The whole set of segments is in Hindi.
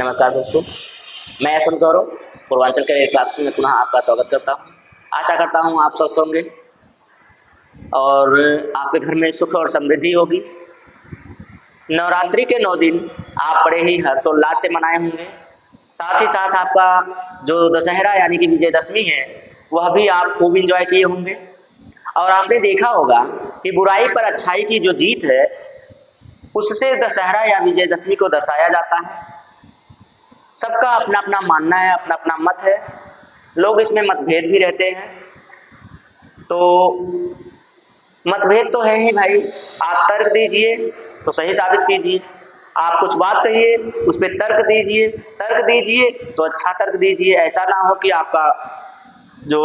नमस्कार दोस्तों, मैं यशवंत गौरव पूर्वांचल के क्लासेस में पुनः आपका स्वागत करता हूं। आशा करता हूं आप स्वस्थ होंगे और आपके घर में सुख और समृद्धि होगी। नवरात्रि के 9 दिन आप बड़े ही हर्षोल्लास से मनाए होंगे। साथ ही साथ आपका जो दशहरा यानी कि विजयदशमी है वह भी आप खूब एंजॉय किए होंगे। और आपने देखा होगा कि बुराई पर अच्छाई की जो जीत है उससे दशहरा या विजयदशमी को दर्शाया जाता है। सबका अपना अपना मानना है, अपना अपना मत है। लोग इसमें मतभेद भी रहते हैं, तो मतभेद तो है ही भाई। आप तर्क दीजिए तो सही साबित कीजिए, आप कुछ बात कहिए उस पर तर्क दीजिए तो अच्छा तर्क दीजिए। ऐसा ना हो कि आपका जो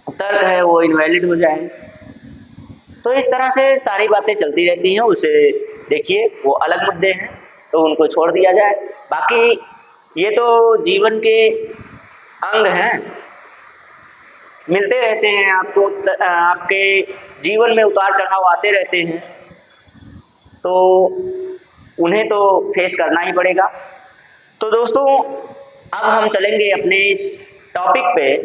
तर्क है वो इनवैलिड हो जाए। तो इस तरह से सारी बातें चलती रहती हैं। उसे देखिए, वो अलग मुद्दे हैं तो उनको छोड़ दिया जाए। बाकी ये तो जीवन के अंग हैं, मिलते रहते हैं आपको। आपके जीवन में उतार चढ़ाव आते रहते हैं, तो उन्हें तो फेस करना ही पड़ेगा। तो दोस्तों, अब हम चलेंगे अपने इस टॉपिक पे,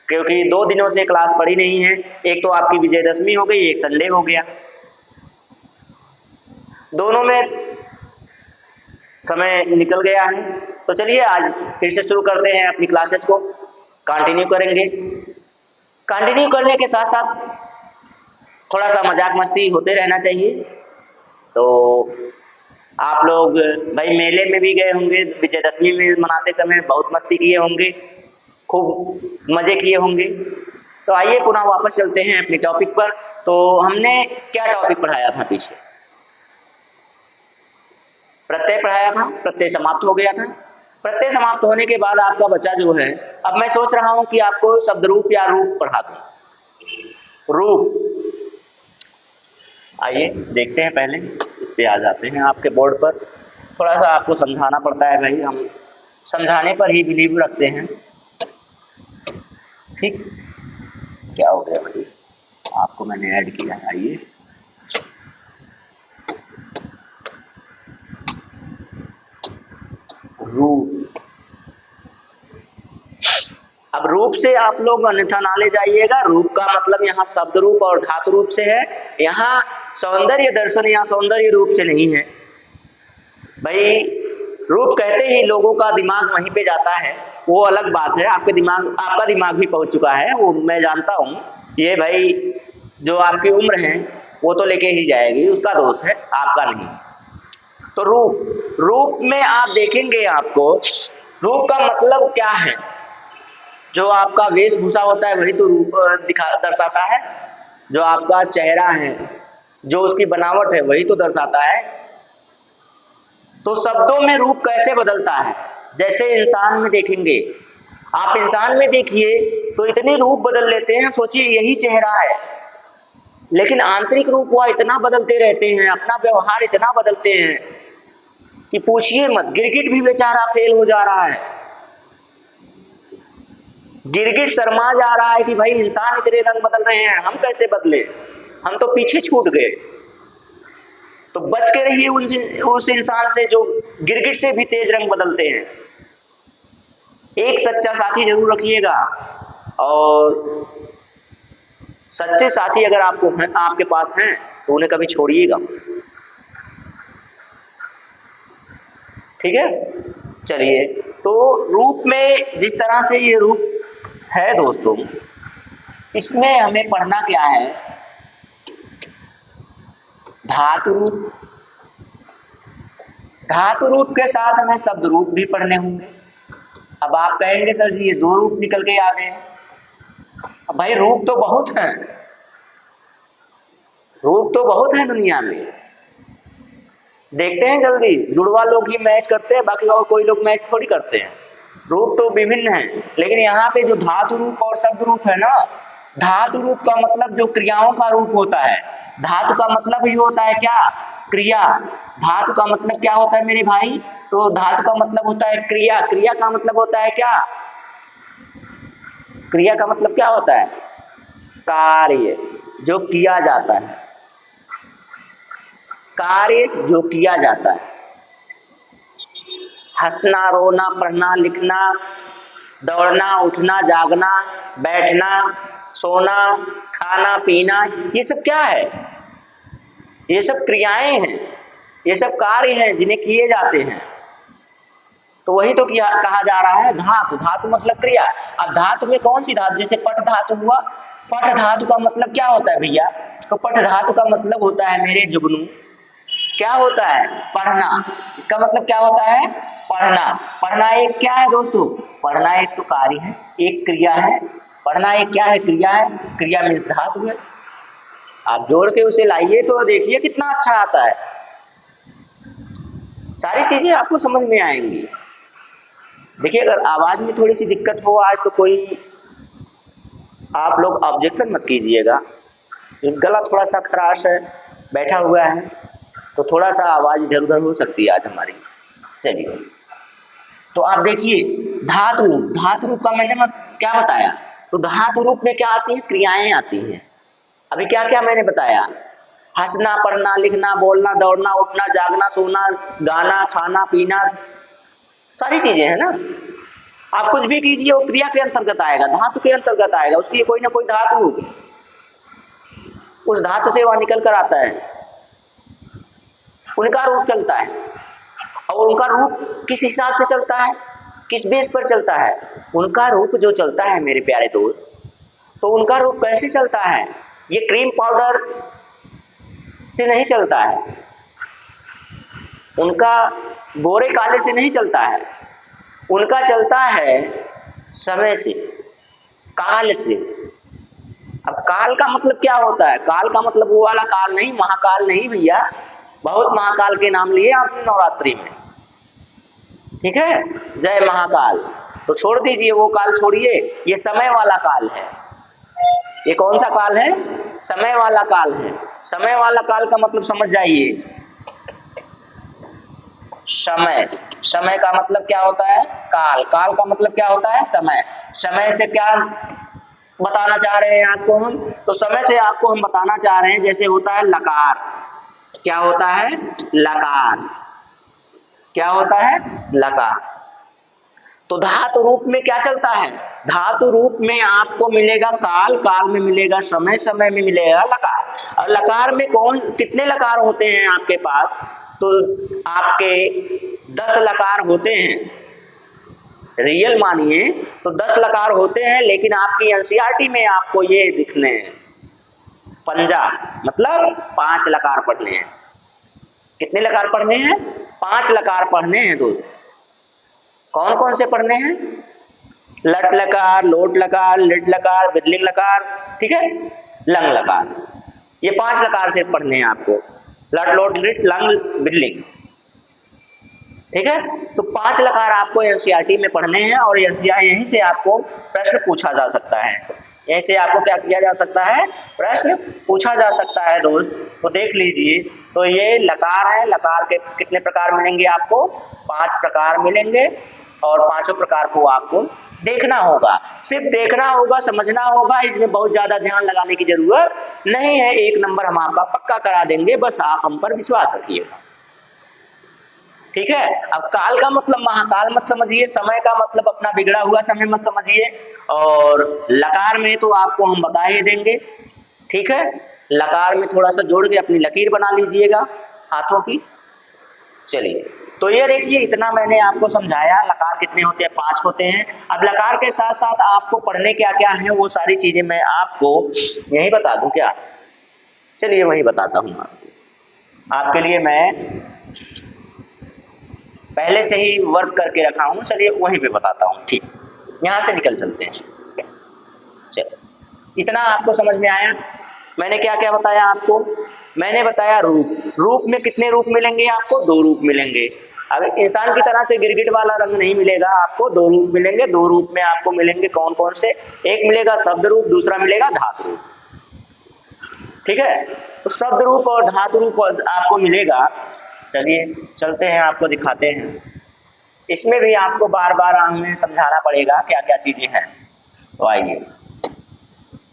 क्योंकि 2 दिनों से क्लास पढ़ी नहीं है। एक तो आपकी विजयदशमी हो गई, एक संडे हो गया, दोनों में समय निकल गया है। तो चलिए आज फिर से शुरू करते हैं अपनी क्लासेस को, कंटिन्यू करेंगे। कंटिन्यू करने के साथ साथ थोड़ा सा मजाक मस्ती होते रहना चाहिए। तो आप लोग भाई मेले में भी गए होंगे, विजयदशमी में मनाते समय बहुत मस्ती किए होंगे, खूब मजे किए होंगे। तो आइए पुनः वापस चलते हैं अपने टॉपिक पर। तो हमने क्या टॉपिक पढ़ाया था पीछे? प्रत्यय पढ़ाया था, प्रत्यय समाप्त हो गया था। प्रत्यय समाप्त होने के बाद आपका बच्चा जो है, अब मैं सोच रहा हूं कि आपको शब्द रूप या रूप पढ़ा दूं। रूप, आइए देखते हैं। पहले इस पे आ जाते हैं आपके बोर्ड पर। थोड़ा सा आपको समझाना पड़ता है भाई, हम समझाने पर ही बिलीव रखते हैं। ठीक, क्या हो गया भाई? आपको मैंने ऐड किया। आइए, रूप। अब रूप से आप लोग अन्यथा ना ले जाइएगा। रूप का मतलब यहाँ शब्द रूप और धातु रूप से है। यहाँ सौंदर्य दर्शन या सौंदर्य रूप से नहीं है भाई। रूप कहते ही लोगों का दिमाग वहीं पे जाता है, वो अलग बात है। आपका दिमाग भी पहुंच चुका है, वो मैं जानता हूँ। ये भाई जो आपकी उम्र है वो तो लेके ही जाएगी, उसका दोष है, आपका नहीं। तो रूप में आप देखेंगे, आपको रूप का मतलब क्या है? जो आपका वेशभूषा होता है वही तो रूप दर्शाता है। जो आपका चेहरा है, जो उसकी बनावट है वही तो दर्शाता है। तो शब्दों में रूप कैसे बदलता है? जैसे इंसान में देखेंगे, आप इंसान में देखिए तो इतने रूप बदल लेते हैं, सोचिए यही चेहरा है, लेकिन आंतरिक रूप वह इतना बदलते रहते हैं, अपना व्यवहार इतना बदलते हैं कि पूछिए मत। गिरगिट भी बेचारा फेल हो जा रहा है। गिरगिट शर्मा जा रहा है कि भाई इंसान इतने रंग बदल रहे हैं, हम कैसे बदले, हम तो पीछे छूट गए। तो बच के रहिए उस इंसान से जो गिरगिट से भी तेज रंग बदलते हैं। एक सच्चा साथी जरूर रखिएगा, और सच्चे साथी अगर आपके पास हैं तो उन्हें कभी छोड़िएगा। ठीक है, चलिए। तो रूप में जिस तरह से ये रूप है दोस्तों, इसमें हमें पढ़ना क्या है? धातु रूप। धातु रूप के साथ हमें शब्द रूप भी पढ़ने होंगे। अब आप कहेंगे सर जी ये 2 रूप निकल के आ गए। अब भाई रूप तो बहुत हैं, रूप तो बहुत है दुनिया में। देखते हैं जल्दी, जुड़वा लोग ही मैच करते हैं, बाकी और कोई लोग मैच थोड़ी करते हैं। रूप तो विभिन्न हैं, लेकिन यहाँ पे जो धातु रूप और शब्द रूप है ना, धातु रूप का मतलब जो क्रियाओं का रूप होता है। धातु का मतलब ही होता है क्या? क्रिया। धातु का मतलब क्या होता है मेरे भाई? तो धातु का मतलब होता है क्रिया। क्रिया का मतलब होता है क्या? क्रिया का मतलब क्या होता है? कार्य, जो किया जाता है। कार्य जो किया जाता है। हंसना, रोना, पढ़ना, लिखना, दौड़ना, उठना, जागना, बैठना, सोना, खाना, पीना, ये सब क्या है? ये सब क्रियाएं हैं, ये सब कार्य हैं जिन्हें किए जाते हैं। तो वही तो किया कहा जा रहा है धातु। धातु मतलब क्रिया। अब धातु में कौन सी धातु? जैसे पट धातु हुआ। पट धातु का मतलब क्या होता है भैया? तो पट धातु का मतलब होता है मेरे जुगनू, क्या होता है? पढ़ना। इसका मतलब क्या होता है? पढ़ना। पढ़ना एक क्या है दोस्तों? पढ़ना एक तो कार्य है, एक क्रिया है। पढ़ना एक क्या है? क्रिया है। क्रिया मीन्स धातु है। आप जोड़ के उसे लाइए तो देखिए कितना अच्छा आता है। सारी चीजें आपको समझ में आएंगी। देखिए अगर आवाज में थोड़ी सी दिक्कत हो आज तो कोई आप लोग ऑब्जेक्शन मत कीजिएगा। गला थोड़ा सा खराश है, बैठा हुआ है, तो थोड़ा सा आवाज इधर उधर हो सकती है आज हमारी। चलिए तो आप देखिए धातु रूप। धातु रूप का मैंने क्या बताया? तो धातु रूप में क्या आती है? क्रियाएं आती हैं। अभी क्या क्या मैंने बताया? हंसना, पढ़ना, लिखना, बोलना, दौड़ना, उठना, जागना, सोना, गाना, खाना, पीना, सारी चीजें है ना। आप कुछ भी कीजिए वो क्रिया के अंतर्गत आएगा, धातु के अंतर्गत आएगा। उसकी कोई ना कोई धातु होगी, उस धातु से वह निकल कर आता है, उनका रूप चलता है। और उनका रूप किस हिसाब से चलता है? किस बेस पर चलता है? उनका रूप जो चलता है मेरे प्यारे दोस्त, तो उनका रूप कैसे चलता है? ये क्रीम पाउडर से नहीं चलता है, उनका गोरे काले से नहीं चलता है, उनका चलता है समय से, काल से। अब काल का मतलब क्या होता है? काल का मतलब वो वाला काल नहीं, महाकाल नहीं भैया। बहुत महाकाल के नाम लिए आपने नवरात्रि में, ठीक है? जय महाकाल। तो छोड़ दीजिए वो काल, छोड़िए। ये समय वाला काल है। ये कौन सा काल है? समय वाला काल है। समय वाला काल का मतलब समझ जाइए। समय, समय का मतलब क्या होता है? काल। काल का मतलब क्या होता है? समय। समय से क्या बताना चाह रहे हैं आपको हम? तो समय से आपको हम बताना चाह रहे हैं जैसे होता है लकार। क्या होता है? लकार। क्या होता है? लकार। तो धातु रूप में क्या चलता है? धातु रूप में आपको मिलेगा काल, काल में मिलेगा समय, समय में मिलेगा लकार। और लकार में कौन कितने लकार होते हैं आपके पास? तो आपके 10 लकार होते हैं। रियल मानिए तो 10 लकार होते हैं, लेकिन आपकी एनसीईआरटी में आपको ये दिखने हैं पंजा, मतलब 5 लकार पढ़ने हैं। कितने लकार पढ़ने हैं? 5 लकार पढ़ने हैं दोस्त। कौन कौन से पढ़ने हैं? लट लकार, लोट लकार, लिट लकार, बिदलिंग लकार, ठीक है, लंग लकार। ये 5 लकार से पढ़ने हैं आपको। लट, लोट, लिट, लंग, बिदलिंग, ठीक है। तो 5 लकार आपको एनसीईआरटी में पढ़ने हैं और एनसीईआरटी यहीं से आपको प्रश्न पूछा जा सकता है। यहीं से आपको क्या किया जा सकता है? प्रश्न पूछा जा सकता है दोस्त। तो देख लीजिए, तो ये लकार है। लकार के कितने प्रकार मिलेंगे आपको? 5 प्रकार मिलेंगे और 5 प्रकार को आपको देखना होगा। सिर्फ देखना होगा, समझना होगा, इसमें बहुत ज्यादा ध्यान लगाने की जरूरत नहीं है। 1 नंबर हम आपका पक्का करा देंगे, बस आप हम पर विश्वास रखिएगा, ठीक है। अब काल का मतलब महाकाल मत समझिए, समय का मतलब अपना बिगड़ा हुआ समय मत समझिए, और लकार में तो आपको हम बता ही देंगे, ठीक है। लकार में थोड़ा सा जोड़ के अपनी लकीर बना लीजिएगा हाथों की। चलिए, तो ये देखिए इतना मैंने आपको समझाया। लकार कितने होते हैं? 5 होते हैं। अब लकार के साथ साथ आपको पढ़ने क्या क्या है वो सारी चीजें मैं आपको यही बता दूं क्या? चलिए वही बताता हूँ आपके लिए। मैं पहले से ही वर्क करके रखा हूँ, चलिए वहीं पे बताता हूँ। ठीक, यहाँ से निकल चलते हैं। चलिए, इतना आपको समझ में आया? मैंने क्या क्या बताया आपको? मैंने बताया रूप। रूप में कितने रूप मिलेंगे आपको? 2 रूप मिलेंगे। अब इंसान की तरह से गिरगिट वाला रंग नहीं मिलेगा आपको, 2 रूप मिलेंगे। 2 रूप में आपको मिलेंगे कौन कौन से? एक मिलेगा शब्द रूप, दूसरा मिलेगा धातु रूप, ठीक है। तो शब्द रूप और धातु रूप आपको मिलेगा। चलिए चलते हैं, आपको दिखाते हैं। इसमें भी आपको बार बार हमें समझाना पड़ेगा क्या क्या चीजें हैं। तो आइए,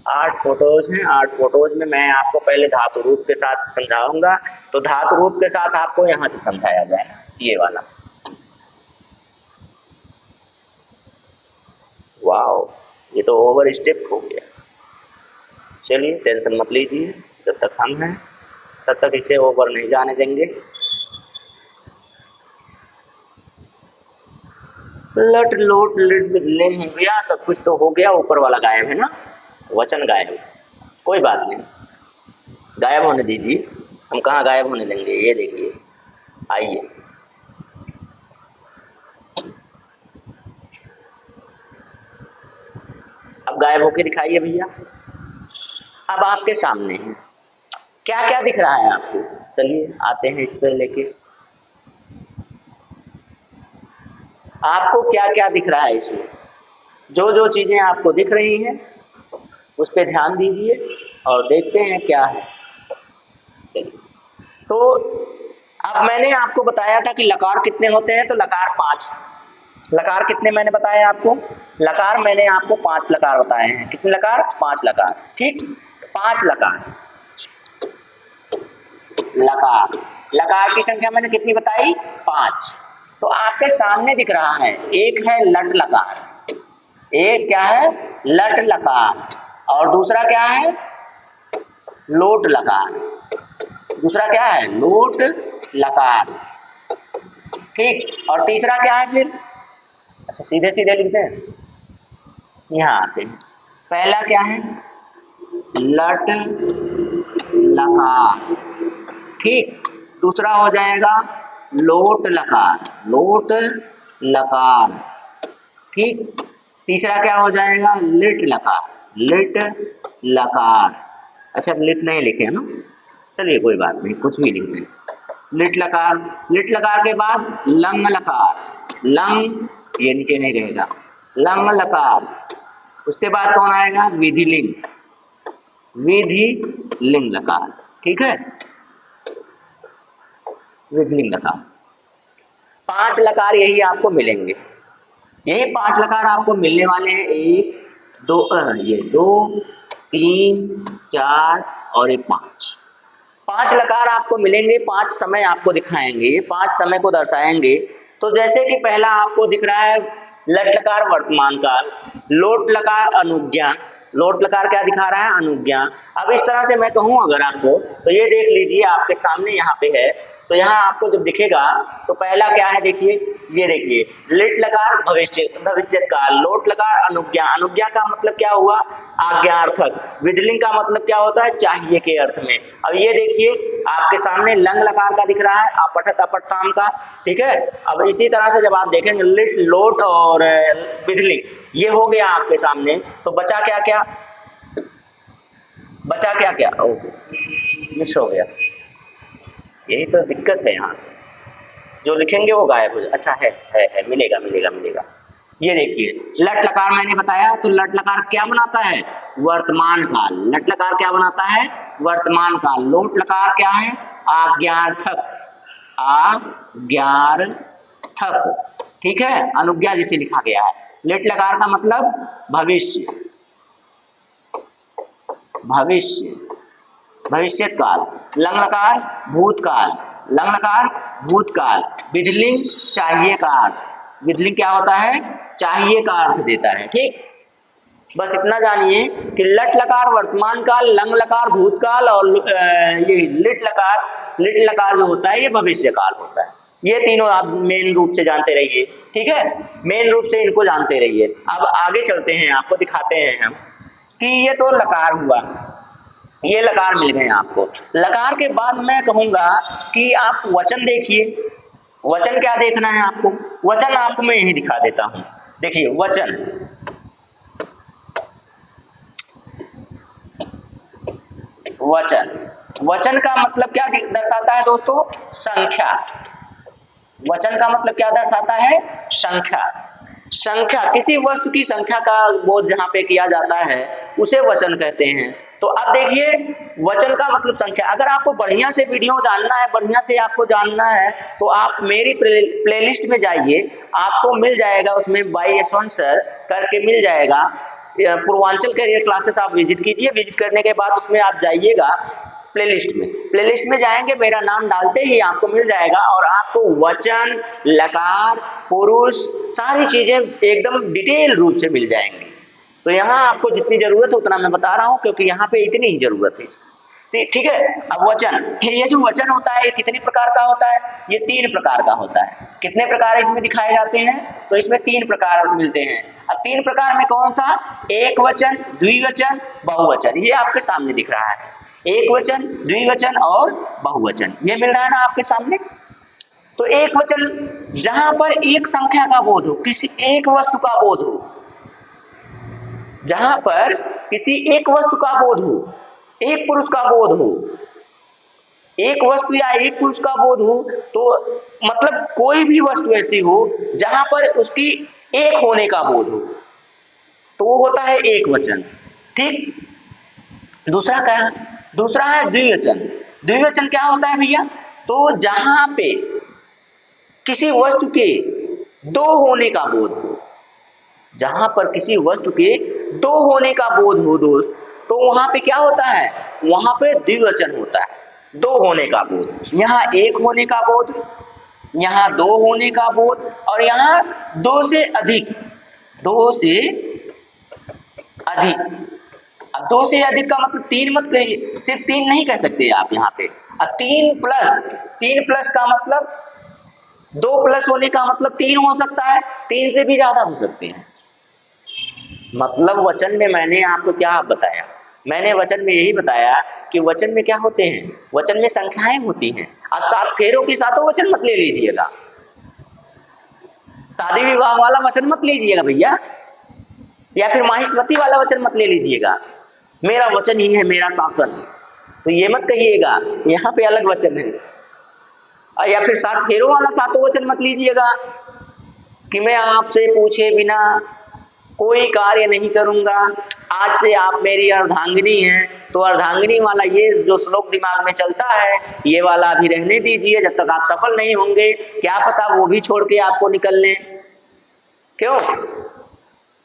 8 फोटोज हैं। 8 फोटोज में मैं आपको पहले धातु रूप के साथ समझाऊंगा। तो धातु रूप के साथ आपको यहाँ से समझाया जाए, ये वाला। वाओ, ये तो ओवर स्टेप हो गया। चलिए टेंशन मत लीजिए, जब तक हम हैं तब तक इसे ओवर नहीं जाने देंगे। लट लोट लिट ले हो गया, सब कुछ तो हो गया, ऊपर वाला गायब है ना, वचन गायब। कोई बात नहीं, गायब होने दीजिए, हम कहाँ गायब होने देंगे। ये देखिए, आइए अब गायब होके दिखाइए भैया। अब आपके सामने है, क्या क्या दिख रहा है आपको? चलिए आते हैं इस पर लेके, आपको क्या क्या दिख रहा है इसमें? जो जो चीजें आपको दिख रही हैं उस पर ध्यान दीजिए और देखते हैं क्या है। तो अब मैंने आपको बताया था कि लकार कितने होते हैं, तो लकार 5। लकार कितने मैंने बताया आपको? लकार मैंने आपको 5 लकार बताए हैं। कितने लकार? 5 लकार। ठीक, 5 लकार। लकार, लकार की संख्या मैंने कितनी बताई? 5। तो आपके सामने दिख रहा है, एक है लट लकार, एक क्या है? लट लकार, और दूसरा क्या है? लोट लकार। दूसरा क्या है? लोट लकार। ठीक, और तीसरा क्या है फिर? अच्छा सीधे सीधे लिखते हैं, यहाँ आते हैं। पहला क्या है? लट लकार। ठीक, दूसरा हो जाएगा लोट लकार, लोट लकार। ठीक, तीसरा क्या हो जाएगा? लिट लकार, लिट लकार। अच्छा लिट नहीं लिखे ना, चलिए कोई बात नहीं, कुछ भी लिख दें। लिट लकार, लिट लकार के बाद लंग लकार, लंग ये नीचे नहीं रहेगा, लंग लकार। उसके बाद कौन आएगा? विधिलिंग, विधि लिंग लकार। ठीक है, विधिलिंग लकार। 5 लकार यही आपको मिलेंगे, यही 5 लकार आपको मिलने वाले हैं। 1 2 ये 2 3 4 और ये 5। 5 लकार आपको मिलेंगे, 5 समय आपको दिखाएंगे, 5 समय को दर्शाएंगे। तो जैसे कि पहला आपको दिख रहा है लट लकार वर्तमान काल, लोट लकार अनुज्ञा। लोट लकार क्या दिखा रहा है? अनुज्ञा। अब इस तरह से मैं कहूँ अगर आपको, तो ये देख लीजिए आपके सामने यहाँ पे है, तो यहाँ आपको जब दिखेगा तो पहला क्या है देखिए, ये देखिए लिट लकार भविष्य, भविष्य काल, लोट लकार अनुज्ञा। अनुज्ञा का मतलब क्या हुआ? आज्ञार्थक। विधिलिंग का मतलब क्या होता है? चाहिए के अर्थ में। अब ये देखिए आपके सामने लंग लकार का दिख रहा है, अपठत अपठ्ठाम का। ठीक है, अब इसी तरह से जब आप देखेंगे लिट लोट और विधिलिंग, ये हो गया आपके सामने, तो बचा क्या क्या? बचा क्या क्या? ओके मिस हो गया, यही तो दिक्कत है यहाँ, जो लिखेंगे वो गायब हो जाए। अच्छा है, मिलेगा मिलेगा मिलेगा। ये देखिए लट लकार मैंने बताया, तो लट लकार क्या बनाता है? वर्तमान काल। लट लकार क्या बनाता है? वर्तमान काल। लोट लकार क्या है? आज्ञार्थक, आज्ञार्थक। ठीक है, अनुज्ञा जिसे लिखा गया है। लिट लकार का मतलब भविष्य, भविष्य, भविष्य काल। लंग लकार भूतकाल, लंग लकार भूतकाल। विधिलिंग चाहिए का अर्थ, विधिलिंग क्या होता है? चाहिए का अर्थ देता है। ठीक, बस इतना जानिए कि लट लकार वर्तमान काल, लंग लकार भूतकाल और ये लिट लकार जो होता है ये भविष्य काल होता है। ये तीनों आप मेन रूप से जानते रहिए। ठीक है, मेन रूप से इनको जानते रहिए। अब आगे चलते हैं, आपको दिखाते हैं हम कि ये तो लकार हुआ, ये लकार मिल गए आपको। लकार के बाद मैं कहूंगा कि आप वचन देखिए। वचन क्या देखना है आपको? वचन आपको मैं यही दिखा देता हूं। देखिए वचन, वचन, वचन का मतलब क्या दर्शाता है दोस्तों? संख्या। वचन का मतलब क्या दर्शाता है? संख्या। संख्या, किसी वस्तु की संख्या का बोध जहां पे किया जाता है उसे वचन कहते हैं। तो अब देखिए वचन का मतलब संख्या। अगर आपको बढ़िया से वीडियो जानना है, बढ़िया से आपको जानना है, तो आप मेरी प्लेलिस्ट में जाइए, आपको मिल जाएगा उसमें बाय यशवंत सर करके मिल जाएगा। पूर्वांचल कैरियर क्लासेस आप विजिट कीजिए, विजिट करने के बाद उसमें आप जाइएगा प्लेलिस्ट में जाएंगे, मेरा नाम डालते ही आपको मिल जाएगा और आपको वचन, लकार, पुरुष सारी चीजें एकदम डिटेल रूप से मिल जाएंगी। तो यहाँ आपको जितनी जरूरत है उतना मैं बता रहा हूँ, क्योंकि यहाँ पे इतनी ही जरूरत है। ठीक है। अब वचन, ये जो वचन होता है ये कितने प्रकार का होता है? ये 3 प्रकार का होता है। कितने प्रकार इसमें दिखाए जाते हैं? तो इसमें 3 प्रकार मिलते हैं। अब 3 प्रकार में कौन सा? एक वचन, द्विवचन, बहुवचन। ये आपके सामने दिख रहा है, एक वचन, द्विवचन और बहुवचन, ये मिल रहा है ना आपके सामने। तो एक वचन जहां पर एक संख्या का बोध हो, किसी एक वस्तु का बोध हो, जहां पर किसी एक वस्तु का बोध हो, एक पुरुष का बोध हो, एक वस्तु या एक पुरुष का बोध हो, तो मतलब कोई भी वस्तु ऐसी हो जहां पर उसकी एक होने का बोध हो, तो वो होता है एक वचन। ठीक। दूसरा क्या? दूसरा है द्विवचन। द्विवचन क्या होता है भैया? तो जहां पे किसी वस्तु के 2 होने का बोध हो, जहां पर किसी वस्तु के 2 होने का बोध हो दोस्त, तो वहां पे क्या होता है? वहां पे द्विवचन होता है, 2 होने का बोध। यहाँ 1 होने का बोध, यहाँ 2 होने का बोध, और यहाँ 2 से अधिक, 2 से अधिक। अब 2 से अधिक का मतलब 3 मत कहिए, सिर्फ 3 नहीं कह सकते आप यहाँ पे। अब 3 प्लस का मतलब 2 प्लस होने का मतलब 3 हो सकता है, 3 से भी ज्यादा हो सकते हैं। मतलब वचन में मैंने आपको क्या बताया? मैंने वचन में यही बताया कि वचन में क्या होते हैं? वचन में संख्याएं होती हैं। अब 7 फेरों के साथों वचन मत ले लीजिएगा, शादी विवाह वाला वचन मत लीजिएगा भैया, या फिर माहिष्मती वाला वचन मत ले लीजिएगा। मेरा वचन ही है मेरा शासन, तो ये मत कहिएगा, यहाँ पे अलग वचन है। या फिर 7 फेरों वाला 7 वचन मत लीजिएगा कि मैं आपसे पूछे बिना कोई कार्य नहीं करूंगा, आज से आप मेरी अर्धांगिनी हैं। तो अर्धांगिनी वाला ये जो श्लोक दिमाग में चलता है, ये वाला अभी रहने दीजिए, जब तक आप सफल नहीं होंगे, क्या पता वो भी छोड़ के आपको निकल लें। क्यों?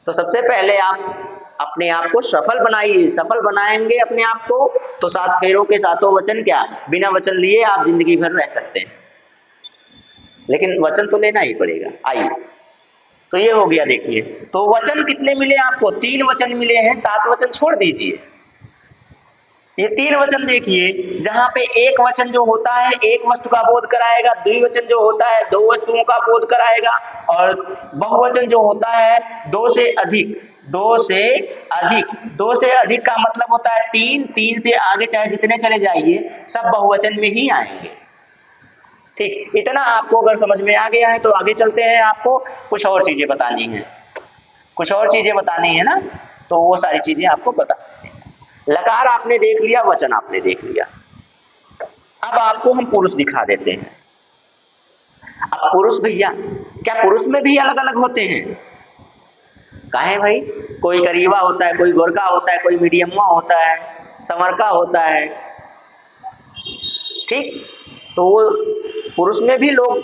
तो सबसे पहले आप अपने आप को सफल बनाइए। सफल बनाएंगे अपने आप को तो 7 फेरों के 7 वचन क्या, बिना वचन लिए आप जिंदगी भर रह सकते हैं, लेकिन वचन तो लेना ही पड़ेगा। आइए, तो ये हो गया। देखिए, तो वचन कितने मिले आपको? 3 वचन मिले हैं, 7 वचन छोड़ दीजिए। ये 3 वचन देखिए, जहां पे एक वचन जो होता है एक वस्तु का बोध कराएगा, द्विवचन जो होता है 2 वस्तुओं का बोध कराएगा, और बहुवचन जो होता है 2 से अधिक। 2 से अधिक, 2 से अधिक का मतलब होता है 3, 3 से आगे चाहे जितने चले जाइए सब बहुवचन में ही आएंगे। ठीक, इतना आपको अगर समझ में आ गया है तो आगे चलते हैं। आपको कुछ और चीजें बतानी है, कुछ और चीजें बतानी है ना, तो वो सारी चीजें आपको बता। लकार आपने देख लिया, वचन आपने देख लिया। अब आपको हम पुरुष दिखा देते हैं। अब पुरुष भैया, क्या पुरुष में भी अलग अलग होते हैं? काहे भाई? कोई करीबा होता है, कोई गोरका होता है, कोई मीडियमा होता है, संवरका होता है। ठीक, तो वो पुरुष में भी लोग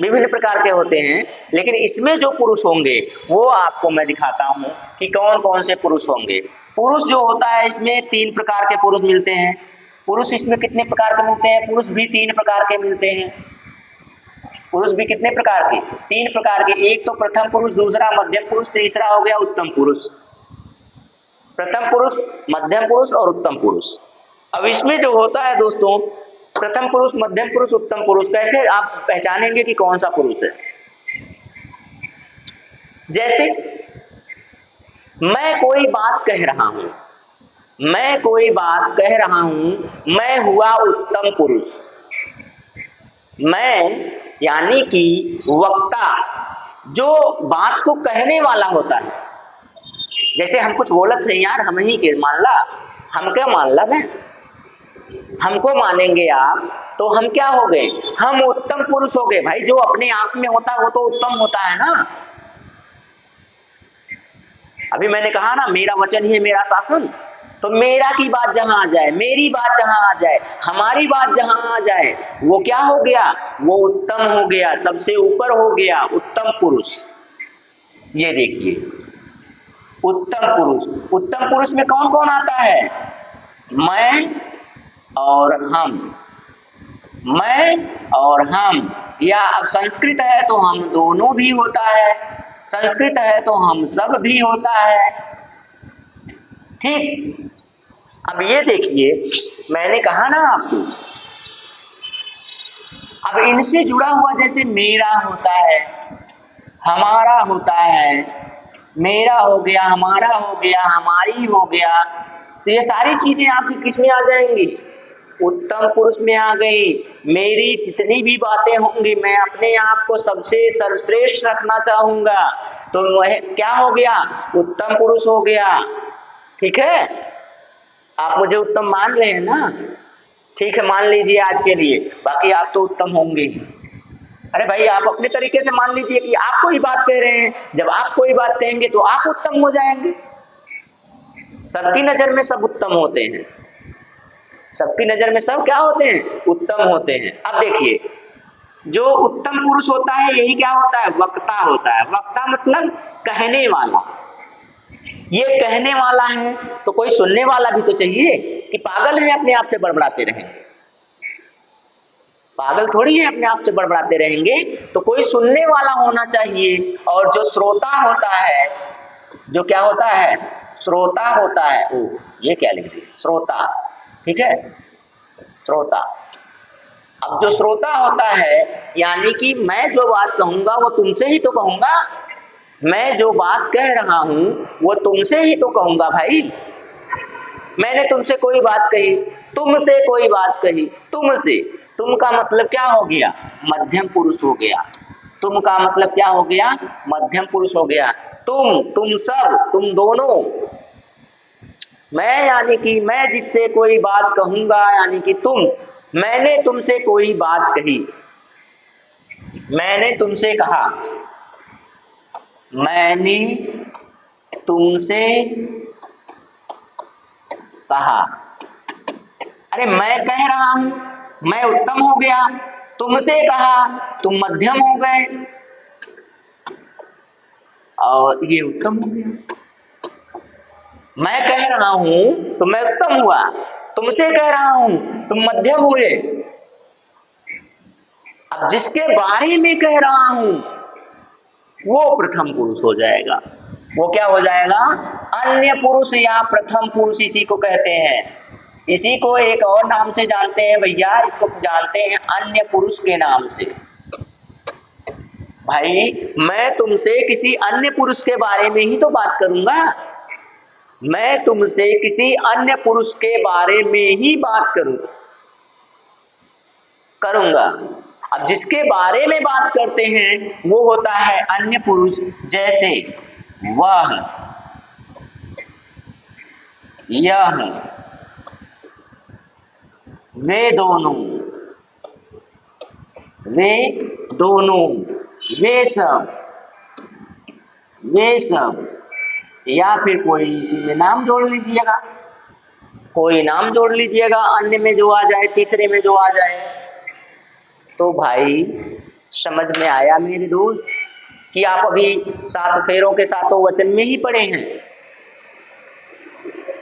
विभिन्न प्रकार के होते हैं, लेकिन इसमें जो पुरुष होंगे वो आपको मैं दिखाता हूं कि कौन कौन से पुरुष होंगे। पुरुष जो होता है इसमें 3 प्रकार के पुरुष मिलते हैं। पुरुष इसमें कितने प्रकार के मिलते हैं? पुरुष भी 3 प्रकार के मिलते हैं। पुरुष भी कितने प्रकार के? 3 प्रकार के। एक तो प्रथम पुरुष, दूसरा मध्यम पुरुष, तीसरा हो गया उत्तम पुरुष। प्रथम पुरुष, मध्यम पुरुष और उत्तम पुरुष। अब इसमें जो होता है दोस्तों, प्रथम पुरुष, मध्यम पुरुष, उत्तम पुरुष, कैसे आप पहचानेंगे कि कौन सा पुरुष है? जैसे मैं कोई बात कह रहा हूं, मैं कोई बात कह रहा हूं, मैं हुआ उत्तम पुरुष। मैं यानी कि वक्ता, जो बात को कहने वाला होता है। जैसे हम कुछ बोलत हैं यार, हम ही के मान ला, हम क्या मान ला मैं, हमको मानेंगे आप तो हम क्या हो गए? हम उत्तम पुरुष हो गए भाई। जो अपने आप में होता है वो तो उत्तम होता है ना। अभी मैंने कहा ना, मेरा वचन ही है मेरा शासन। तो मेरा की बात जहां आ जाए, मेरी बात जहां आ जाए, हमारी बात जहां आ जाए, वो क्या हो गया? वो उत्तम हो गया, सबसे ऊपर हो गया, उत्तम पुरुष। ये देखिए, उत्तम पुरुष। उत्तम पुरुष में कौन कौन आता है? मैं और हम, मैं और हम, या अब संस्कृत है तो हम दोनों भी होता है, संस्कृत है तो हम सब भी होता है। ठीक, अब ये देखिए, मैंने कहा ना आपको, अब इनसे जुड़ा हुआ जैसे मेरा होता है, हमारा होता है, मेरा हो गया, हमारा हो गया, हमारी हो गया, तो ये सारी चीजें आपकी किस में आ जाएंगी? उत्तम पुरुष में आ गई। मेरी जितनी भी बातें होंगी, मैं अपने आप को सबसे सर्वश्रेष्ठ रखना चाहूंगा, तो वह क्या हो गया? उत्तम पुरुष हो गया। ठीक है, आप मुझे उत्तम मान रहे हैं ना? ठीक है, मान लीजिए आज के लिए, बाकी आप तो उत्तम होंगे। अरे भाई, आप अपने तरीके से मान लीजिए कि आप कोई बात कह रहे हैं, जब आप कोई बात कहेंगे तो आप उत्तम हो जाएंगे। सबकी नजर में सब उत्तम होते हैं, सबकी नजर में सब क्या होते हैं? उत्तम होते हैं। अब देखिए, जो उत्तम पुरुष होता है यही क्या होता है? वक्ता होता है। वक्ता मतलब कहने वाला। ये कहने वाला है तो कोई सुनने वाला भी तो चाहिए, कि पागल है अपने आप से बड़बड़ाते रहें? पागल थोड़ी है अपने आप से बड़बड़ाते रहेंगे, तो कोई सुनने वाला होना चाहिए। और जो श्रोता होता है, जो क्या होता है? श्रोता होता है। ओ, ये क्या लिख दिया? श्रोता। ठीक है, श्रोता। अब जो श्रोता होता है, यानी कि मैं जो बात कहूंगा वो तुमसे ही तो कहूंगा, मैं जो बात कह रहा हूं वो तुमसे ही तो कहूंगा भाई। मैंने तुमसे कोई बात कही, तुमसे कोई बात कही, तुमसे, तुम का मतलब क्या हो गया? मध्यम पुरुष हो गया। तुम का मतलब क्या हो गया? मध्यम पुरुष हो गया। तुम सब, तुम दोनों। मैं यानी कि मैं जिससे कोई बात कहूंगा, यानी कि तुम। मैंने तुमसे कोई बात कही, मैंने तुमसे कहा, मैंने तुमसे कहा। अरे मैं कह रहा हूं, मैं उत्तम हो गया, तुमसे कहा, तुम मध्यम हो गए, और ये उत्तम हो गया। मैं कह रहा हूं तो मैं उत्तम हुआ, तुमसे कह रहा हूं तुम मध्यम हुए। अब जिसके बारे में कह रहा हूं वो प्रथम पुरुष हो जाएगा। वो क्या हो जाएगा? अन्य पुरुष या प्रथम पुरुष इसी को कहते हैं। इसी को एक और नाम से जानते हैं भैया, इसको जानते हैं अन्य पुरुष के नाम से। भाई, मैं तुमसे किसी अन्य पुरुष के बारे में ही तो बात करूंगा, मैं तुमसे किसी अन्य पुरुष के बारे में ही बात करूंगा। अब जिसके बारे में बात करते हैं वो होता है अन्य पुरुष। जैसे वह, यह, वे दोनों, वे दोनों, वे सब, वे सब, या फिर कोई इसी में नाम जोड़ लीजिएगा, कोई नाम जोड़ लीजिएगा अन्य में जो आ जाए, तीसरे में जो आ जाए। तो भाई समझ में आया मेरे दोस्त कि आप अभी 7 फेरों के 7 वचन में ही पढ़े हैं।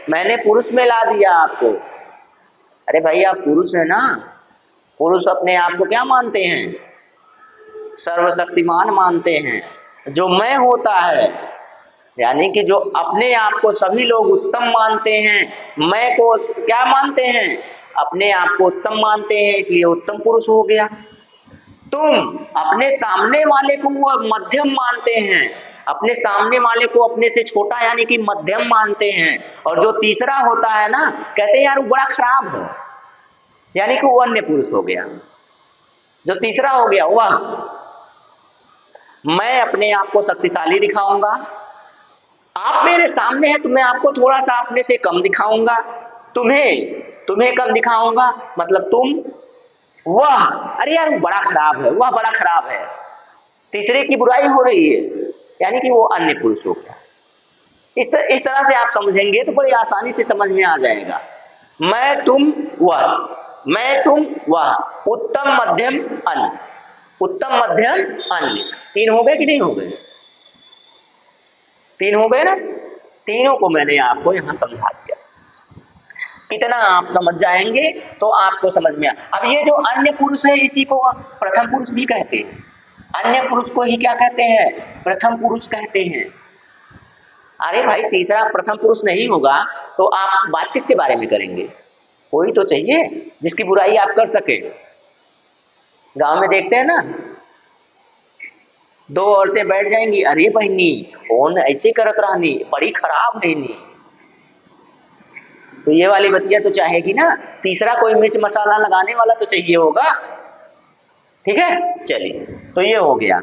मैंने पुरुष में ला दिया आपको। अरे भाई, आप पुरुष है ना? पुरुष अपने आप को क्या मानते हैं? सर्वशक्तिमान मानते हैं। जो मैं होता है, यानी कि जो अपने आप को सभी लोग उत्तम मानते हैं, मैं को क्या मानते हैं? अपने आप को उत्तम मानते हैं, इसलिए उत्तम पुरुष हो गया। तुम अपने सामने वाले को वो मध्यम मानते हैं, अपने सामने वाले को अपने से छोटा यानी कि मध्यम मानते हैं। और जो तीसरा होता है ना, कहते हैं यार वो बड़ा खराब है, यानी कि वो अन्य पुरुष हो गया। जो तीसरा हो गया वह, मैं अपने आप को शक्तिशाली दिखाऊंगा, आप मेरे सामने हैं तो मैं आपको थोड़ा सा अपने से कम दिखाऊंगा, तुम्हें कम दिखाऊंगा, मतलब तुम, वह, अरे यार वो बड़ा खराब है, वह बड़ा खराब है, तीसरे की बुराई हो रही है, यानी कि वो अन्य पुरुष हो गया। इस तरह से आप समझेंगे तो बड़ी आसानी से समझ में आ जाएगा। मैं तुम वह, मैं तुम वह, उत्तम मध्यम अन्य, उत्तम मध्यम अन्य। 3 हो गए कि नहीं हो गए? 3 हो गए ना? तीनों को मैंने आपको यहां समझा दिया। इतना आप समझ जाएंगे तो आपको समझ में अब ये जो अन्य पुरुष है इसी को प्रथम पुरुष भी कहते हैं। अन्य पुरुष को ही क्या कहते हैं? प्रथम पुरुष कहते हैं। अरे भाई तीसरा प्रथम पुरुष नहीं होगा तो आप बात किसके बारे में करेंगे? कोई तो चाहिए जिसकी बुराई आप कर सके। गांव में देखते हैं ना, दो औरतें बैठ जाएंगी, अरे बहनी कौन ऐसे करत रहनी, बड़ी खराब बहनी, तो ये वाली बतिया तो चाहेगी ना। तीसरा कोई मिर्च मसाला लगाने वाला तो चाहिए होगा। ठीक है, चलिए तो ये हो गया।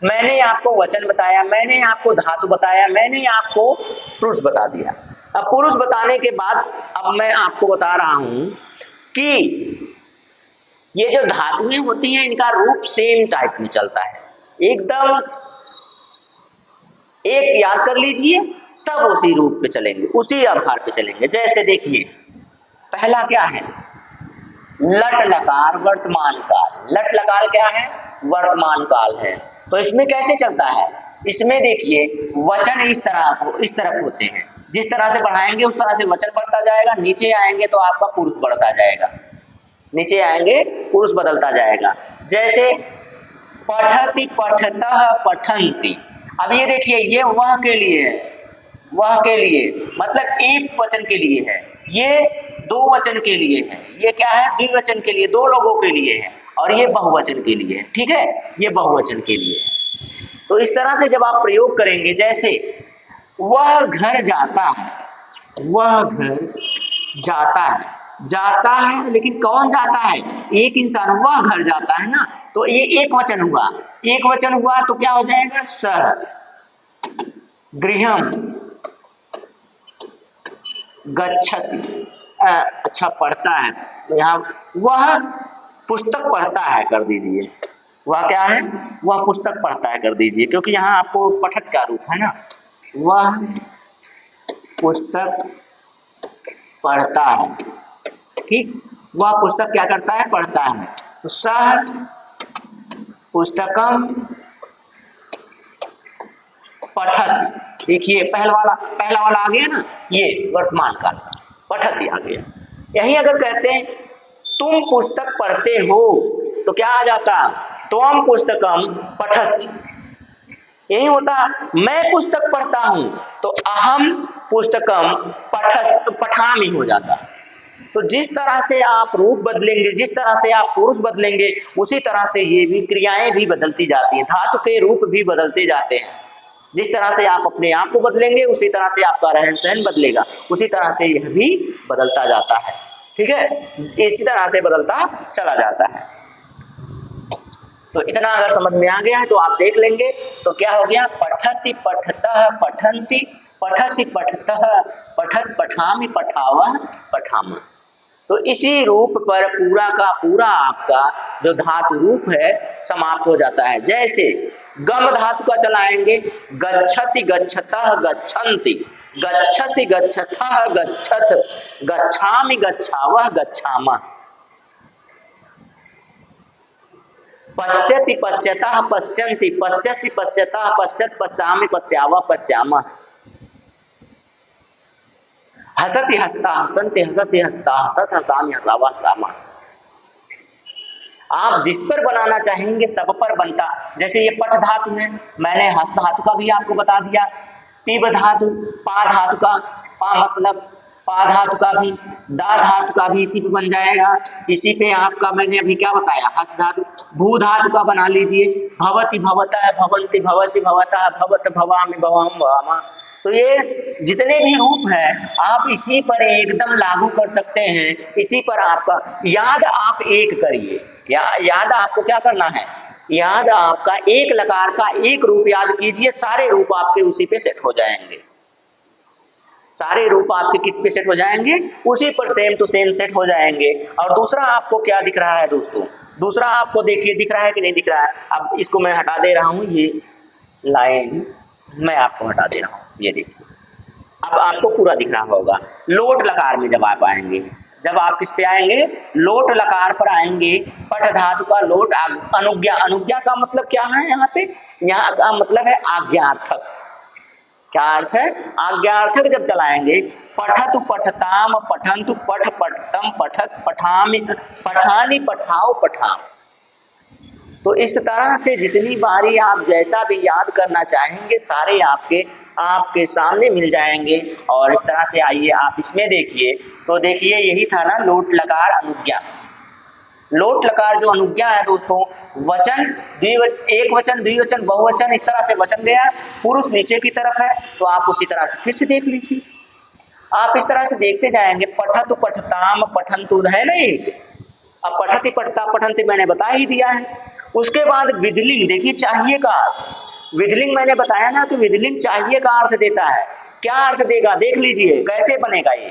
मैंने आपको वचन बताया, मैंने आपको धातु बताया, मैंने आपको पुरुष बता दिया। अब पुरुष बताने के बाद अब मैं आपको बता रहा हूं कि ये जो धातुएं होती हैं इनका रूप सेम टाइप में चलता है, एकदम एक याद कर लीजिए, सब उसी रूप पे चलेंगे, उसी आधार पे चलेंगे। जैसे देखिए पहला क्या है? लट लकार वर्तमान काल। लट लकार क्या है? वर्तमान काल है। तो इसमें कैसे चलता है? इसमें देखिए वचन इस तरफ होते हैं, जिस तरह से बढ़ाएंगे उस तरह से वचन बढ़ता जाएगा, नीचे आएंगे तो आपका पुरुष बढ़ता जाएगा, नीचे आएंगे पुरुष बदलता जाएगा। जैसे पठति पठतः पठन्ति। अब ये देखिए ये वह के लिए है, वह के लिए मतलब एक वचन के लिए है, ये दो वचन के लिए है, ये क्या है? द्विवचन के लिए, दो लोगों के लिए है, और ये बहुवचन के लिए है। ठीक है, ये बहुवचन के लिए है। तो इस तरह से जब आप प्रयोग करेंगे, जैसे वह घर जाता है, वह घर जाता है, जाता है लेकिन कौन जाता है? एक इंसान, वह घर जाता है ना, तो ये एक वचन हुआ, एक वचन हुआ तो क्या हो जाएगा? सह गृहम गच्छति। अच्छा पढ़ता है तो यहाँ वह पुस्तक पढ़ता है कर दीजिए, वह क्या है? वह पुस्तक पढ़ता है कर दीजिए, क्योंकि यहाँ आपको पठत का रूप है ना, वह पुस्तक पढ़ता है। ठीक, वह पुस्तक क्या करता है? पढ़ता है। तो सह पुस्तकम पठत। देखिए पहला वाला आ गया ना, ये वर्तमान काल, पठत आ गया। यही अगर कहते हैं तुम पुस्तक पढ़ते हो तो क्या आ जाता? त्वम पुस्तकम पठसि। यही होता, मैं पुस्तक पढ़ता हूं तो अहम पुस्तकम पठामि हो जाता। तो जिस तरह से आप रूप बदलेंगे, जिस तरह से आप पुरुष बदलेंगे, उसी तरह से ये भी क्रियाएं भी बदलती जाती हैं, धातु के रूप भी बदलते जाते हैं। जिस तरह से आप अपने आप को बदलेंगे उसी तरह से आपका रहन सहन बदलेगा, उसी तरह से यह भी बदलता जाता है। ठीक है, इसी तरह से बदलता चला जाता है। तो इतना अगर समझ में आ गया है तो आप देख लेंगे तो क्या हो गया? पठति पठतः पठन्ति, पठसि पठतः पठत, पठामि पठावः पठामः। तो इसी रूप पर पूरा का पूरा आपका जो धातु रूप है समाप्त हो जाता है। जैसे गम धातु का चलाएंगे, गच्छति गच्छतः गच्छन्ति, गच्छसि गच्छथः गच्छथ, गच्छामि गच्छावः गच्छामः, पश्यति पश्यतः पश्यन्ति, पश्यसि पश्यतः पश्यत्, पश्यामि पश्यावः पश्यामः, हसति हसता हसन्ति, हसति हसता हसत, हसामि हसावः हसामः। आप जिस पर बनाना चाहेंगे सब पर बनता। जैसे ये पठ धातु है, मैंने हस्त धातु का भी आपको बता दिया। पिब धातु, पा धातु का, पा मतलब पा धातु का भी, दा धातु का भी इसी पे बन जाएगा। इसी पे आपका मैंने अभी क्या बताया? हस्त धातु। भू धातु का बना लीजिए, भवति भवतः भवन्ति, भवसि भवतः भवत, भवामि भवाम भवामा। तो ये जितने भी रूप है आप इसी पर एकदम लागू कर सकते हैं। इसी पर आपका याद आप एक करिए, याद आपको क्या करना है? याद आपका एक लकार का एक रूप याद कीजिए, सारे रूप आपके उसी पे सेट हो जाएंगे। सारे रूप आपके किस पे सेट हो जाएंगे? उसी पर सेम टू सेम सेट हो जाएंगे। और दूसरा आपको क्या दिख रहा है दोस्तों? दूसरा आपको देखिए दिख रहा है कि नहीं दिख रहा है? अब इसको मैं हटा दे रहा हूं, ये लाइन मैं आपको हटा दे रहा हूं, ये देखिए अब आपको पूरा दिख रहा होगा। लोट लकार में जब आप आएंगे, जब आप किस पे आएंगे? लोट लकार पर आएंगे। पठ धातु का लोट, अनुज्ञा, अनुज्ञा का मतलब क्या है यहाँ पे? यहाँ का मतलब है आज्ञार्थक। क्या अर्थ है? आज्ञार्थक जब चलाएंगे, पठतु पठताम पठन्तु पठ पठतम पठत पठामि पठानि पठाओ पठाम। तो इस तरह से जितनी बारी आप जैसा भी याद करना चाहेंगे सारे आपके सामने मिल जाएंगे। और इस तरह से आइए आप इसमें देखिए, तो देखिए यही था ना लोट लकार अनुज्ञा। लोट लकार जो अनुज्ञा है दोस्तों, वचन एक वचन द्विवचन बहुवचन इस तरह से वचन गया, पुरुष नीचे की तरफ है, तो आप उसी तरह से फिर से देख लीजिए। आप इस तरह से देखते जाएंगे, पठतु पठताम पठन्तु है नहीं, अब पठति पठता पठन्ति मैंने बता ही दिया है। उसके बाद विधिलिंग, देखिए चाहिए का विधिलिंग मैंने बताया ना, तो विधिलिंग चाहिए का अर्थ देता है। क्या अर्थ देगा देख लीजिए कैसे बनेगा ये।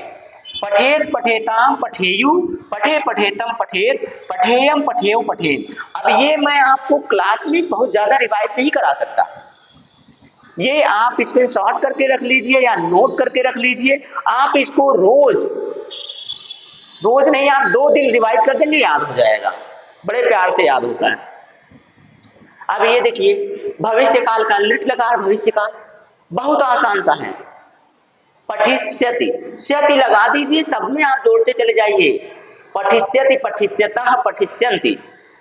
पठेत पठेताम पठेयु पठे पठेतम पठेत पठेयम पठेयु पठेत। अब ये मैं आपको क्लास में बहुत ज्यादा रिवाइज नहीं करा सकता, ये आप इसको शॉर्ट करके रख लीजिए या नोट करके रख लीजिए। आप इसको रोज नहीं, आप 2 दिन रिवाइज कर देंगे याद हो जाएगा, बड़े प्यार से याद होता है। अब ये देखिए भविष्य काल का लिट लकार, भविष्य काल बहुत आसान सा है। पठिष्यति, स्यति लगा दीजिए, सब में आप जोड़ते चले जाइए। पठिष्यति पठिष्यतः पठिष्यन्ति,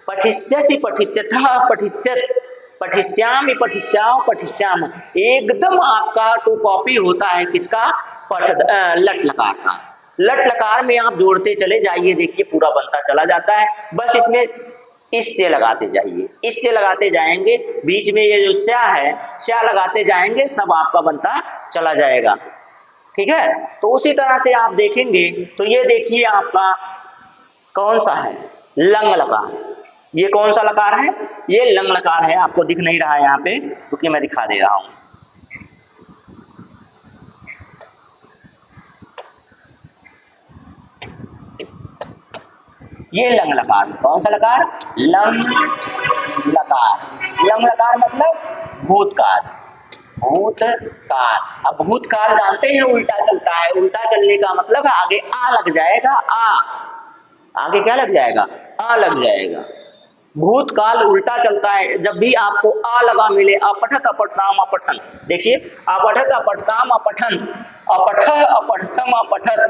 पठिष्यसि पठिष्यतः पठिष्यत, पठिष्यामि पठिष्याओ पठिष्याम। एकदम आपका टू कॉपी होता है किसका? लट लकार का। लट लकार में आप जोड़ते चले जाइए, देखिए पूरा बनता चला जाता है। बस इसमें इससे लगाते जाइए, इससे लगाते जाएंगे, बीच में ये जो स्या है स्या लगाते जाएंगे, सब आपका बनता चला जाएगा। ठीक है, तो उसी तरह से आप देखेंगे तो ये देखिए आपका कौन सा है? लंग लकार। ये कौन सा लकार है? ये लंग लकार है। आपको दिख नहीं रहा है यहाँ पे क्योंकि मैं दिखा दे रहा हूं। ये लंग लकार, कौन सा लकार? लंग लकार। लंग लकार मतलब भूतकाल, भूतकाल। अब भूतकाल जानते हैं उल्टा चलता है, उल्टा चलने का मतलब आगे आ लग जाएगा, आगे क्या लग जाएगा? आ लग जाएगा। भूतकाल उल्टा चलता है। जब भी आपको आ लगा मिले, अपठत अपठताम अपठन, देखिए अपठत अपठताम अपठन, अपठ अपठतम अपठत,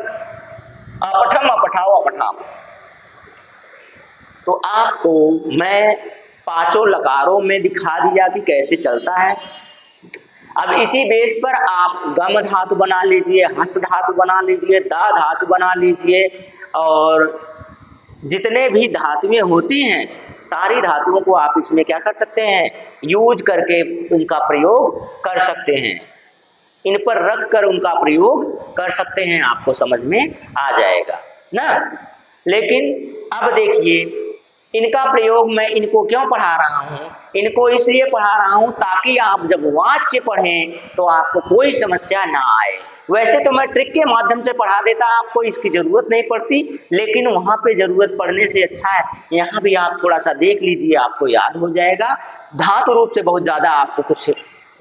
अपठम अपठाओ अपठाम। तो आपको मैं 5 लकारों में दिखा दिया कि कैसे चलता है। अब इसी बेस पर आप गम धातु बना लीजिए, हस धातु बना लीजिए, दा धातु बना लीजिए, और जितने भी धातुएं होती हैं सारी धातुओं को आप इसमें क्या कर सकते हैं? यूज करके उनका प्रयोग कर सकते हैं, इन पर रख कर उनका प्रयोग कर सकते हैं, आपको समझ में आ जाएगा ना। लेकिन अब देखिए इनका प्रयोग मैं इनको क्यों पढ़ा रहा हूँ? इनको इसलिए पढ़ा रहा हूँ ताकि आप जब वाच्य पढ़ें तो आपको कोई समस्या ना आए। वैसे तो मैं ट्रिक के माध्यम से पढ़ा देता, आपको इसकी जरूरत नहीं पड़ती, लेकिन वहां पे जरूरत पड़ने से अच्छा है यहाँ भी आप थोड़ा सा देख लीजिए, आपको याद हो जाएगा। धातु रूप से बहुत ज्यादा आपको कुछ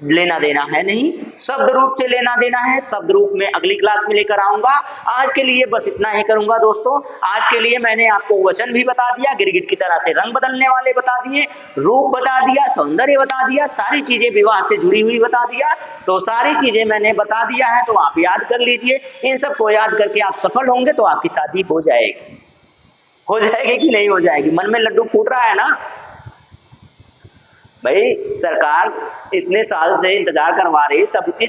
लेना देना है नहीं, शब्द रूप से लेना देना है। शब्द रूप में अगली क्लास में लेकर आऊंगा। आज के लिए बस इतना ही करूंगा दोस्तों। आज के लिए मैंने आपको वचन भी बता दिया, गिरगिट की तरह से रंग बदलने वाले बता दिए, रूप बता दिया, सौंदर्य बता दिया, सारी चीजें विवाह से जुड़ी हुई बता दिया। तो सारी चीजें मैंने बता दिया है, तो आप याद कर लीजिए। इन सबको याद करके आप सफल होंगे तो आपकी शादी हो जाएगी। हो जाएगी कि नहीं हो जाएगी? मन में लड्डू फूट रहा है ना भाई? सरकार इतने साल से इंतजार करवा रही, सबकी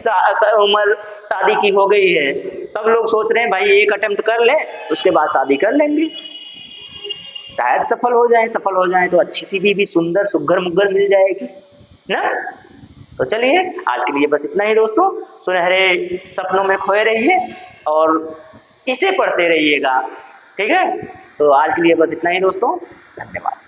उम्र शादी की हो गई है, सब लोग सोच रहे हैं भाई एक अटेम्प्ट कर ले उसके बाद शादी कर लेंगे, शायद सफल हो जाए। सफल हो जाए तो अच्छी सी भी सुंदर सुघर मुग्गर मिल जाएगी ना। तो चलिए आज के लिए बस इतना ही दोस्तों। सुनहरे सपनों में खोए रहिए और इसे पढ़ते रहिएगा, ठीक है। तो आज के लिए बस इतना ही दोस्तों, धन्यवाद।